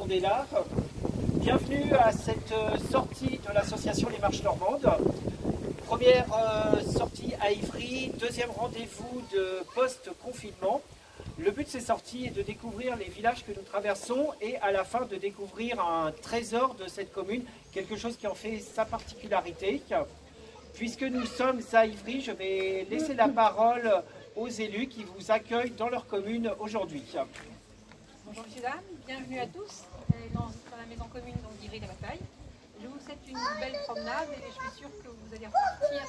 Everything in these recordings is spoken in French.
monde est là. Bienvenue à cette sortie de l'association Les Marches Normandes. Première sortie à Ivry, deuxième rendez-vous de post-confinement. Le but de ces sorties est de découvrir les villages que nous traversons et à la fin de découvrir un trésor de cette commune, quelque chose qui en fait sa particularité. Puisque nous sommes à Ivry, je vais laisser la parole aux élus qui vous accueillent dans leur commune aujourd'hui. Bonjour messieurs, dames, bienvenue à tous dans la maison commune d'Ivry-les-Batailles. Je vous souhaite une belle promenade et je suis sûre que vous allez repartir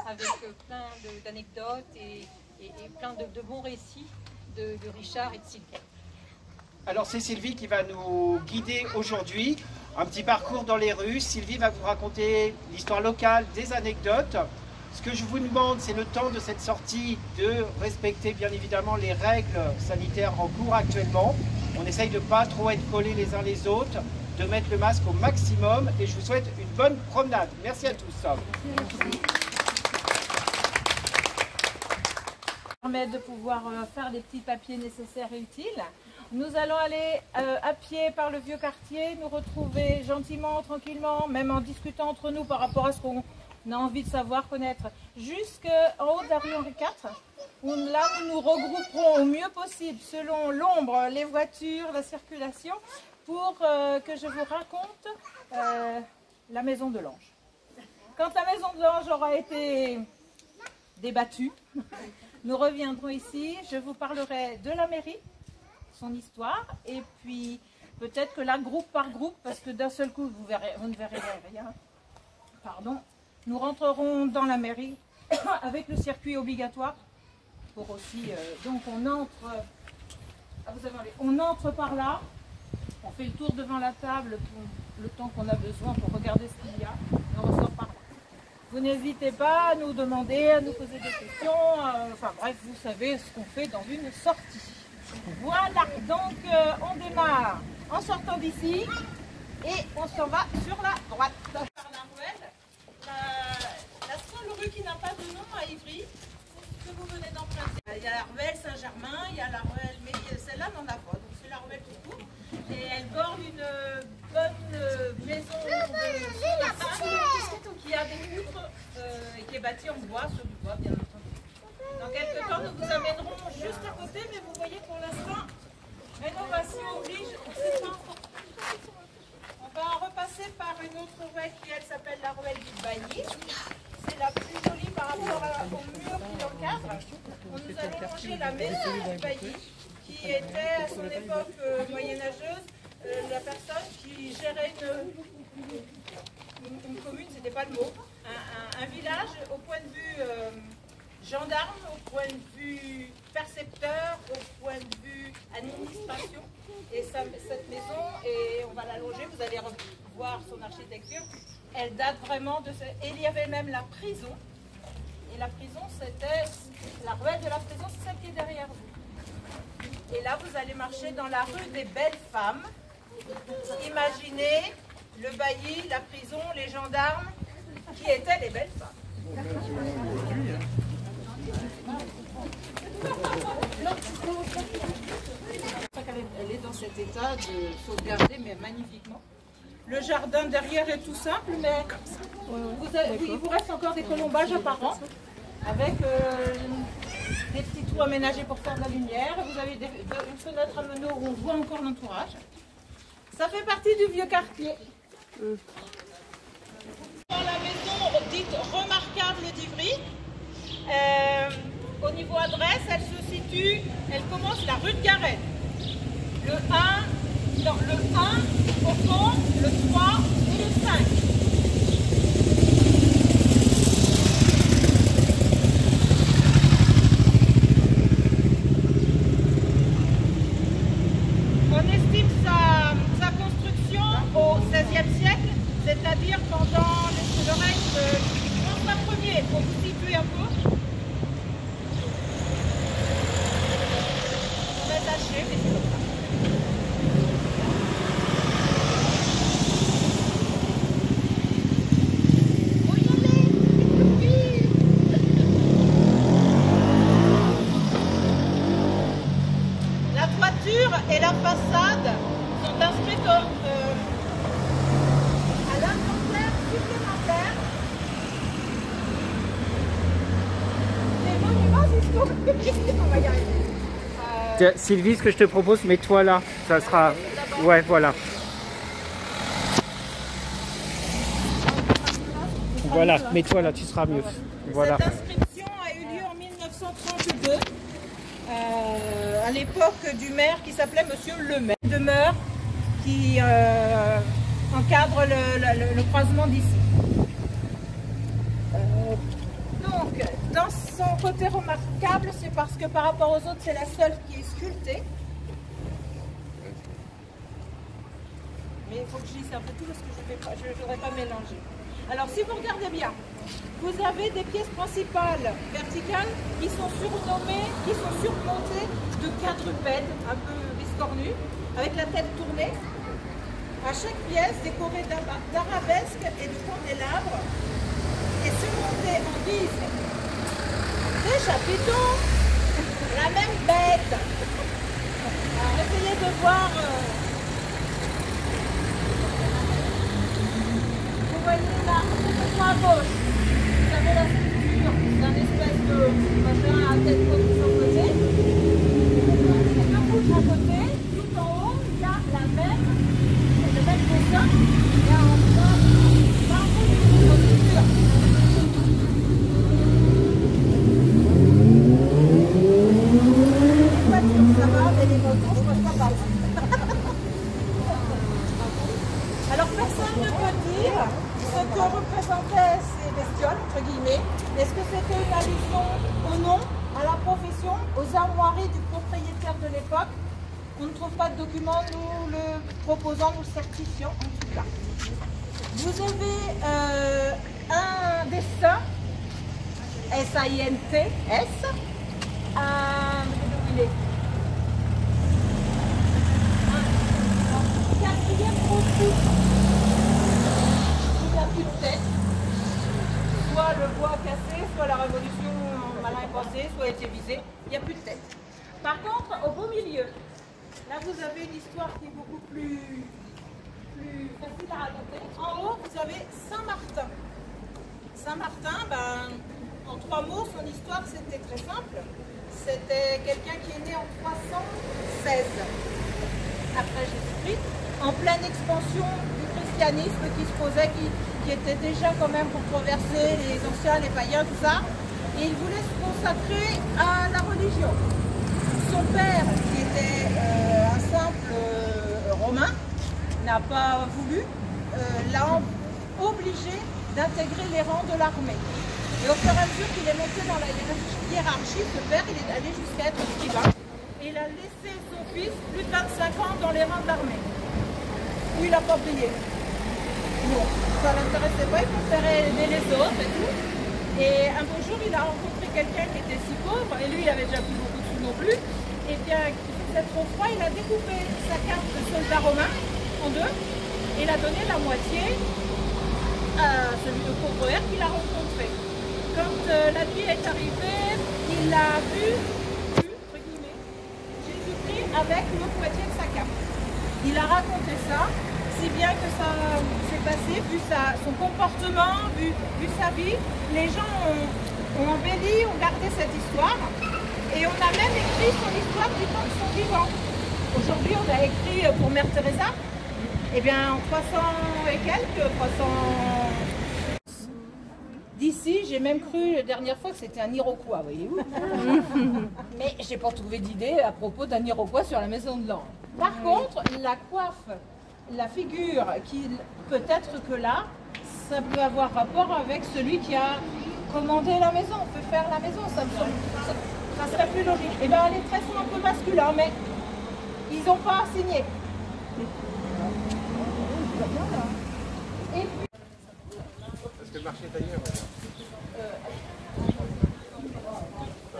avec plein d'anecdotes et plein de bons récits de Richard et de Sylvie. Alors c'est Sylvie qui va nous guider aujourd'hui. Un petit parcours dans les rues. Sylvie va vous raconter l'histoire locale, des anecdotes. Ce que je vous demande, c'est le temps de cette sortie de respecter bien évidemment les règles sanitaires en cours actuellement. On essaye de ne pas trop être collés les uns les autres, de mettre le masque au maximum et je vous souhaite une bonne promenade. Merci à tous. Permettre de pouvoir faire les petits papiers nécessaires et utiles. Nous allons aller à pied par le vieux quartier, nous retrouver gentiment, tranquillement, même en discutant entre nous par rapport à ce qu'on a envie de savoir, connaître, jusqu'en haut de la rue Henri IV, où là nous nous regrouperons au mieux possible, selon l'ombre, les voitures, la circulation, pour que je vous raconte la maison de l'Ange. Quand la maison de l'Ange aura été débattue, nous reviendrons ici, je vous parlerai de la mairie, son histoire, et puis peut-être que là, groupe par groupe, parce que d'un seul coup, vous ne verrez rien, pardon, nous rentrerons dans la mairie avec le circuit obligatoire, pour aussi, donc on entre par là, on fait le tour devant la table pour le temps qu'on a besoin pour regarder ce qu'il y a, et on ressort par là. Vous n'hésitez pas à nous demander, à nous poser des questions, enfin bref, vous savez ce qu'on fait dans une sortie. Voilà, donc on démarre en sortant d'ici et on s'en va sur la droite. Par la ruelle, la seule rue qui n'a pas de nom à Ivry, c'est ce que vous venez d'emprunter. Il y a la ruelle Saint-Germain, il y a la ruelle, mais celle-là n'en a pas, donc c'est la ruelle tout court. Et elle borde une bonne maison qui a des poutres et qui est bâtie en bois, sur du bois bien entendu. Dans quelques temps, nous vous amènerons juste à côté, mais vous voyez pour l'instant, rénovation oblige, on va repasser par une autre ruelle qui, elle, s'appelle la ruelle du Bailly. C'est la plus jolie par rapport au mur qui l'encadre. On nous a longer la maison du Bailly, qui était à son époque moyenâgeuse, la personne qui gérait une commune, c'était pas le mot, un village au point de vue gendarme, au point de vue percepteur, au point de vue administration. Et cette maison, et on va la loger, vous allez voir son architecture, elle date vraiment de... Et il y avait même la prison. Et la prison, c'était... La ruelle de la prison, c'est celle qui est derrière vous. Et là, vous allez marcher dans la rue des Belles Femmes. Imaginez le bailli, la prison, les gendarmes, qui étaient les belles femmes. Elle est dans cet état de sauvegarder, mais magnifiquement. Le jardin derrière est tout simple, mais il vous reste encore des colombages apparents, avec des petits trous aménagés pour faire de la lumière. Vous avez une fenêtre à meneaux où on voit encore l'entourage. Ça fait partie du vieux quartier. Dans la maison dite remarquable d'Ivry, au niveau adresse, elle se situe, elle commence la rue de Garenne. Le 1 au fond, le 3 et le 5. On estime sa construction au XVIe siècle, c'est-à-dire pendant le règne de François Ier, pour vous situer un peu. On va attacher, mais c'est comme ça. La toiture et la façade sont inscrites ensuite, à l'inventaire supplémentaire, les monuments historiques. On va y arriver. Sylvie, ce que je te propose, mets-toi là. Ça sera... Ouais, voilà. Voilà, mets-toi là, tu seras mieux. Voilà. Cette inscription a eu lieu en 1932, à l'époque du maire qui s'appelait Monsieur le Maire. Demeure qui encadre le croisement d'ici. Donc, dans son côté remarquable, c'est parce que par rapport aux autres, c'est la seule qui est sculptée. Mais il faut que je dise un peu tout parce que je ne voudrais pas mélanger. Alors, si vous regardez bien, vous avez des pièces principales verticales qui sont surnommées, qui sont surmontées de quadrupèdes un peu biscornus, avec la tête tournée. À chaque pièce décorée d'arabesques et de candélabres et surmontée en guise des chapiteaux, la même bête. Alors, essayez de voir. Vous voyez là, complètement à gauche, vous avez la structure d'un espèce de machin à tête haute de son côté. Et de l'autre côté, tout en haut, il y a le même dessin. Il y a en bas, par contre, une structure. Les voitures, ça va, mais les motos, je ne peux pas parler. Alors, personne ne peut dire ce que représentaient ces bestioles, entre guillemets. Est-ce que c'était une allusion au nom, à la profession, aux armoiries du propriétaire de l'époque? On ne trouve pas de document, nous le proposons, nous le certifions en tout cas. Vous avez un dessin, S-A-I-N-T-S, il est quatrième profil. Il n'y a plus de tête. Soit le bois cassé, soit la révolution malin pensée, soit été visée. Il n'y a plus de tête. Par contre, au beau milieu, là vous avez une histoire qui est beaucoup plus facile à raconter. En haut, vous avez Saint-Martin. Saint-Martin, en 3 mots, son histoire c'était très simple. C'était quelqu'un qui est né en 316 après Jésus-Christ, en pleine expansion du christianisme qui se posait, qui était déjà quand même controversé, les anciens, les païens, tout ça. Et il voulait se consacrer à la religion. Son père, qui était un simple romain, n'a pas voulu, l'a obligé d'intégrer les rangs de l'armée. Et au fur et à mesure qu'il est monté dans la hiérarchie, ce père, il est allé jusqu'à être scribe. Et il a laissé son fils plus de 25 ans dans les rangs de l'armée. Où il n'a pas payé. Non, ça ne l'intéressait pas, il préférait aider les autres et tout. Et un beau jour, il a rencontré quelqu'un qui était si pauvre, et lui, il avait déjà plus beaucoup de sous non plus. Et bien, il faisait trop froid, il a découpé sa carte de soldat romain en deux, et il a donné la moitié à celui de Courvoer qu'il a rencontré. Quand la nuit est arrivée, il a vu entre guillemets, Jésus-Christ avec l'autre moitié de sa carte. Il a raconté ça, si bien que ça s'est passé, vu son comportement, vu sa vie. Les gens ont embelli, ont gardé cette histoire. Et on a même écrit son histoire du temps de son vivant. Aujourd'hui, on a écrit pour Mère Teresa. Eh bien, en 300 et quelques, 300... D'ici, j'ai même cru la dernière fois que c'était un Iroquois, voyez-vous. Mais j'ai pas trouvé d'idée à propos d'un Iroquois sur la maison de l'An. Par contre, la coiffe, la figure, qui peut-être que là, ça peut avoir rapport avec celui qui a commandé la maison, peut faire la maison, ça serait plus logique. Et bien, les traits sont un peu masculins, mais ils n'ont pas signé. Et puis, est-ce que le marché est ailleurs?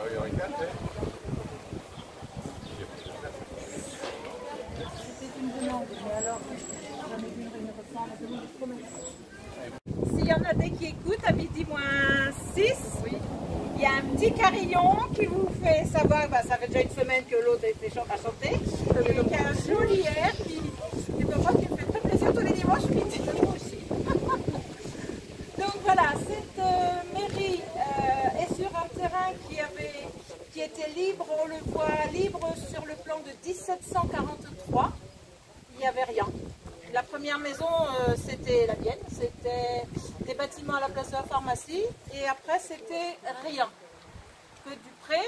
Il y aurait 4, c'était une demande, mais alors, j'en ai vu une réponse. S'il y en a des qui écoutent, à midi -6, oui. Il y a un petit carillon qui vous fait savoir, ça fait déjà une semaine que l'autre a chanté, et il y a un joli air qui ne peut pas 1743, il n'y avait rien. La première maison, c'était la mienne, c'était des bâtiments à la place de la pharmacie, et après c'était rien. Que du pré,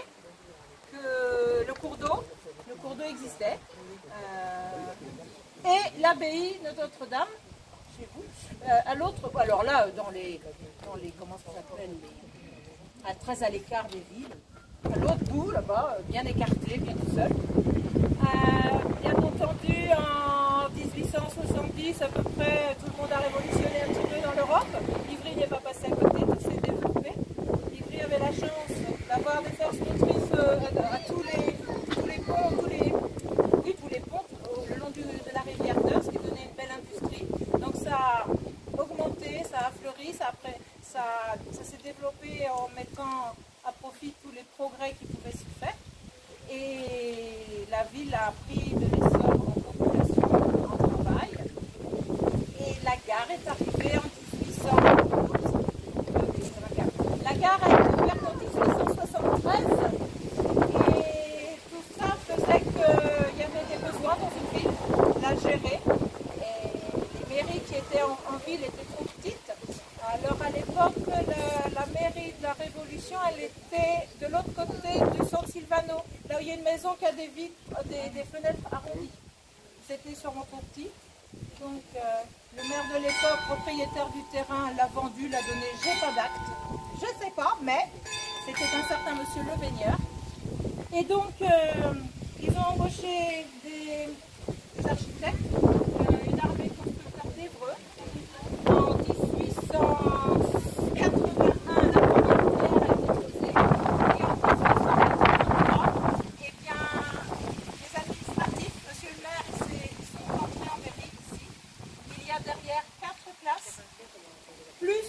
que le cours d'eau existait, et l'abbaye de Notre-Dame, chez vous, à l'autre, alors là, dans les comment ça s'appelle, très à l'écart des villes, à l'autre bout, là-bas, bien écarté, bien tout seul. Bien entendu, en 1870, à peu près, tout le monde a révolutionné un petit peu dans l'Europe. Ivry n'est pas passé à côté, tout s'est développé. Ivry avait la chance d'avoir des forces motrices à tous les ponts, le long de la rivière Neur, ce qui donnait une belle industrie. Donc ça a augmenté, ça a fleuri, ça s'est développé en mettant à profit tous les progrès qui pouvaient se faire. Et la ville a pris de l'essor en population, en travail. Et la gare est arrivée en 1800. La gare a été ouverte en 1873. Et tout ça faisait qu'il y avait des besoins dans une ville, la gérer. Et les mairies qui étaient en ville étaient trop petites. Alors à l'époque, la mairie de la Révolution, elle était de l'autre côté du San Silvano, là où il y a une maison qui a des fenêtres arrondies. C'était sûrement trop petit. Donc le maire de l'époque, propriétaire du terrain, l'a vendu, l'a donné, j'ai pas d'acte. Je sais pas, mais c'était un certain monsieur Leveigneur. Et donc ils ont embauché des architectes, une armée de constructeurs d'Évreux. En 1881, la première pierre a été posée, et en 1883, eh bien, les administratifs, monsieur le maire, sont rentrés en mairie ici. Il y a derrière 4 classes, plus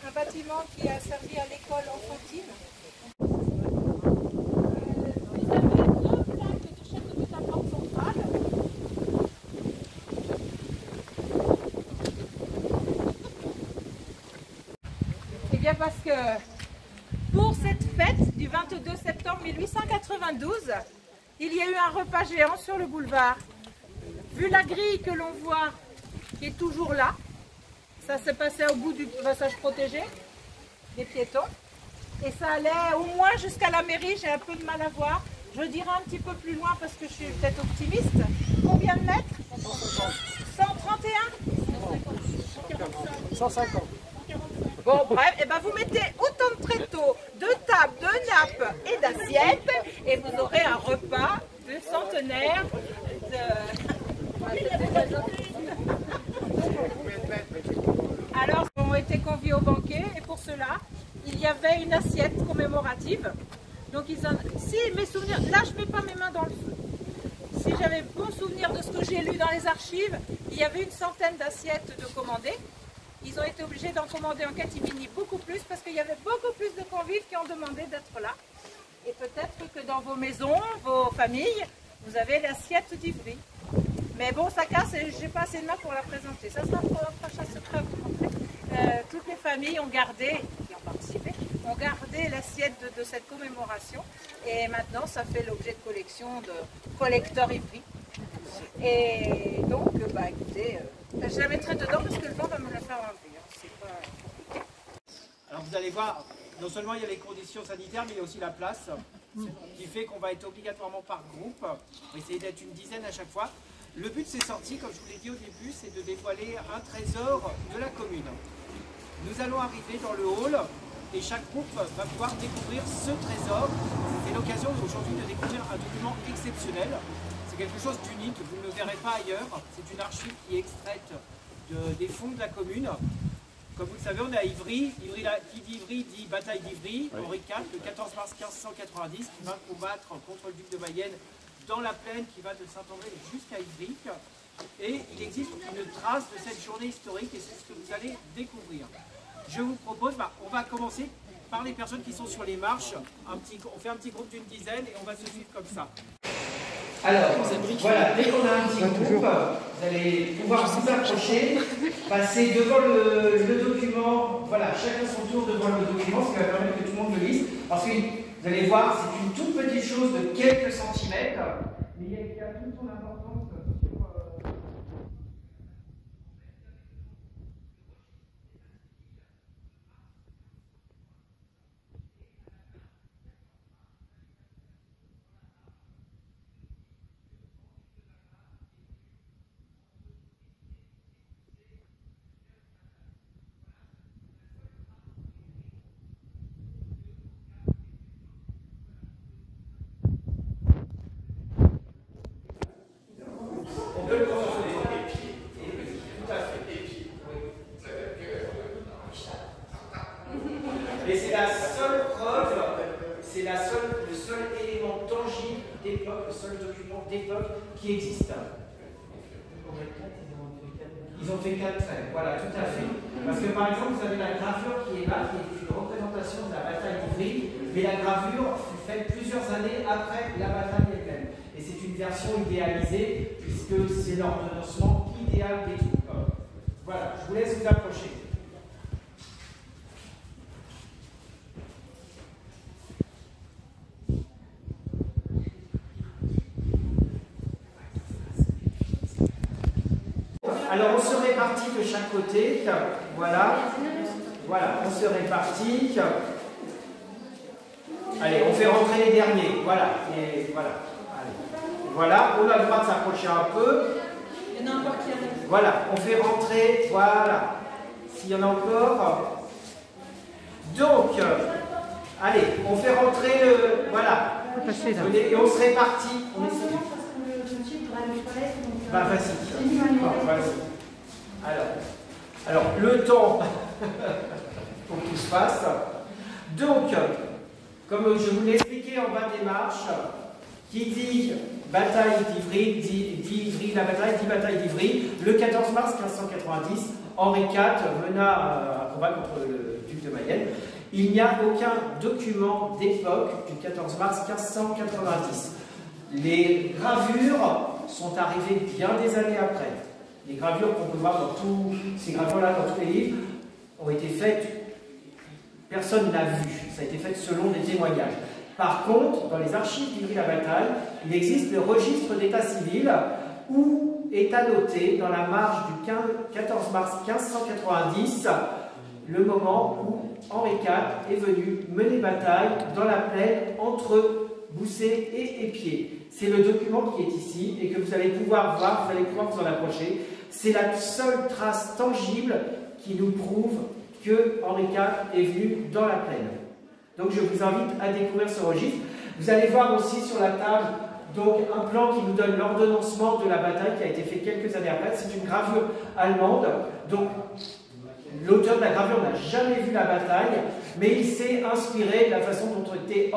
un bâtiment qui a servi à l'école enfantine. Vous avez 2 plaques de chaque côté de la porte centrale. Eh bien parce que pour cette fête du 22 septembre 1892, il y a eu un repas géant sur le boulevard. Vu la grille que l'on voit, qui est toujours là, ça se passait au bout du passage protégé des piétons. Et ça allait au moins jusqu'à la mairie, j'ai un peu de mal à voir. Je dirais un petit peu plus loin parce que je suis peut-être optimiste. Combien de mètres? 131? 150. Bon, bref, et ben vous mettez autant de tréteaux, de tables, de nappes et d'assiettes, et vous aurez un repas de centenaire Alors, ils ont été conviés au banquet, et pour cela, il y avait une assiette commémorative. Donc, si mes souvenirs, là je ne mets pas mes mains dans le feu. Si j'avais bon souvenir de ce que j'ai lu dans les archives, il y avait une centaine d'assiettes de commandées. Ils ont été obligés d'en commander en catimini beaucoup plus parce qu'il y avait beaucoup plus de convives qui ont demandé d'être là. Et peut-être que dans vos maisons, vos familles, vous avez l'assiette d'Ivry. Mais bon, ça casse et je n'ai pas assez de main pour la présenter. Ça sera pour la prochaine secret. Toutes les familles ont gardé, qui ont participé, ont gardé l'assiette de cette commémoration. Et maintenant, ça fait l'objet de collection de collecteurs Ivry. Et donc, bah écoutez, je la mettrai dedans parce que le vent va me la faire enlever. Hein. C'est pas compliqué. Alors vous allez voir, non seulement il y a les conditions sanitaires, mais il y a aussi la place, qui fait qu'on va être obligatoirement par groupe. On va essayer d'être une dizaine à chaque fois. Le but de ces sorties, comme je vous l'ai dit au début, c'est de dévoiler un trésor de la commune. Nous allons arriver dans le hall et chaque groupe va pouvoir découvrir ce trésor. C'est l'occasion aujourd'hui de découvrir un document exceptionnel. C'est quelque chose d'unique, vous ne le verrez pas ailleurs. C'est une archive qui est extraite des fonds de la commune. Comme vous le savez, on est à Ivry. Qui dit Ivry dit bataille d'Ivry, Henri IV, le 14 mars 1590, qui va combattre contre le duc de Mayenne dans la plaine qui va de Saint-André jusqu'à Ivry. Et il existe une trace de cette journée historique et c'est ce que vous allez découvrir. Je vous propose, on va commencer par les personnes qui sont sur les marches. On fait un petit groupe d'une dizaine et on va se suivre comme ça. Alors, voilà, dès qu'on a un petit groupe, vous allez pouvoir vous approcher, passer devant le document, voilà, chacun son tour devant le document, ce qui va permettre que tout le monde le lise. Ensuite, vous allez voir, c'est une toute petite chose de quelques centimètres, mais et qui a toute son importance sur... Et c'est la seule preuve, c'est le seul élément tangible d'époque, le seul document d'époque qui existe. Ils ont fait 4 traits, voilà, tout à fait. Parce que par exemple, vous avez la gravure qui est là, qui est une représentation de la bataille d'Ivry, mais la gravure fut faite plusieurs années après la bataille elle-même. Et c'est une version idéalisée, puisque c'est l'ordonnancement idéal des troupes. Voilà, je vous laisse vous approcher. Alors on se répartit de chaque côté, voilà, on se répartit. Allez, on fait rentrer les derniers, voilà, et voilà. Allez. Voilà, on a le droit de s'approcher un peu. Il y en a encore qui arrivent. Voilà, on fait rentrer, voilà, s'il y en a encore. Donc, allez, on fait rentrer le, voilà, et on se répartit. On essaie. Bah, vas-y. Bon, vas-y. Alors, le temps pour que tout se passe. Donc, comme je vous l'ai expliqué en bas des marches, qui dit bataille d'Ivry, dit la bataille, dit bataille d'Ivry, le 14 mars 1590, Henri IV mena un combat contre le duc de Mayenne. Il n'y a aucun document d'époque du 14 mars 1590. Les gravures sont arrivées bien des années après. Les gravures qu'on peut voir dans tous ces gravures-là, dans tous les livres, ont été faites, personne n'a vu. Ça a été fait selon des témoignages. Par contre, dans les archives d'Ivry-la-Bataille, il existe le registre d'état civil où est annoté dans la marge du 14 mars 1590 le moment où Henri IV est venu mener bataille dans la plaine entre Boussay et Épied. C'est le document qui est ici et que vous allez pouvoir voir, vous allez pouvoir vous en approcher. C'est la seule trace tangible qui nous prouve que Henri IV est venu dans la plaine. Donc je vous invite à découvrir ce registre. Vous allez voir aussi sur la table donc, un plan qui nous donne l'ordonnancement de la bataille qui a été fait quelques années après. C'est une gravure allemande. Donc l'auteur de la gravure n'a jamais vu la bataille, mais il s'est inspiré de la façon dont ont été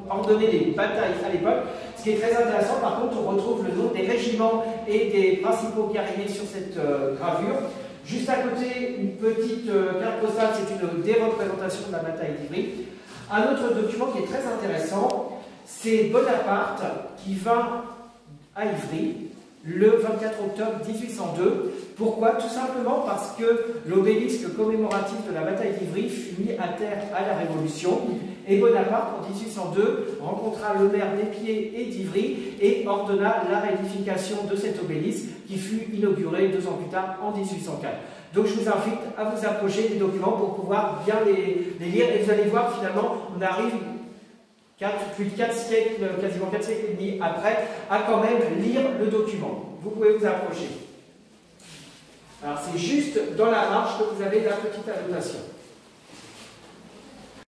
ordonnées les batailles à l'époque. Ce qui est très intéressant, par contre, on retrouve le nom des régiments et des principaux guerriers sur cette gravure. Juste à côté, une petite carte postale, c'est une des représentations de la bataille d'Ivry. Un autre document qui est très intéressant, c'est Bonaparte qui vint à Ivry le 24 octobre 1802. Pourquoi? Tout simplement parce que l'obélisque commémoratif de la bataille d'Ivry fut mis à terre à la Révolution et Bonaparte, en 1802, rencontra le maire d'Épied et d'Ivry et ordonna la réédification de cet obélisque qui fut inauguré 2 ans plus tard, en 1804. Donc je vous invite à vous approcher des documents pour pouvoir bien les lire et vous allez voir finalement, on arrive plus de 4 siècles, quasiment 4 siècles et demi après, à quand même lire le document. Vous pouvez vous approcher. Alors c'est juste dans la marche que vous avez la petite annotation.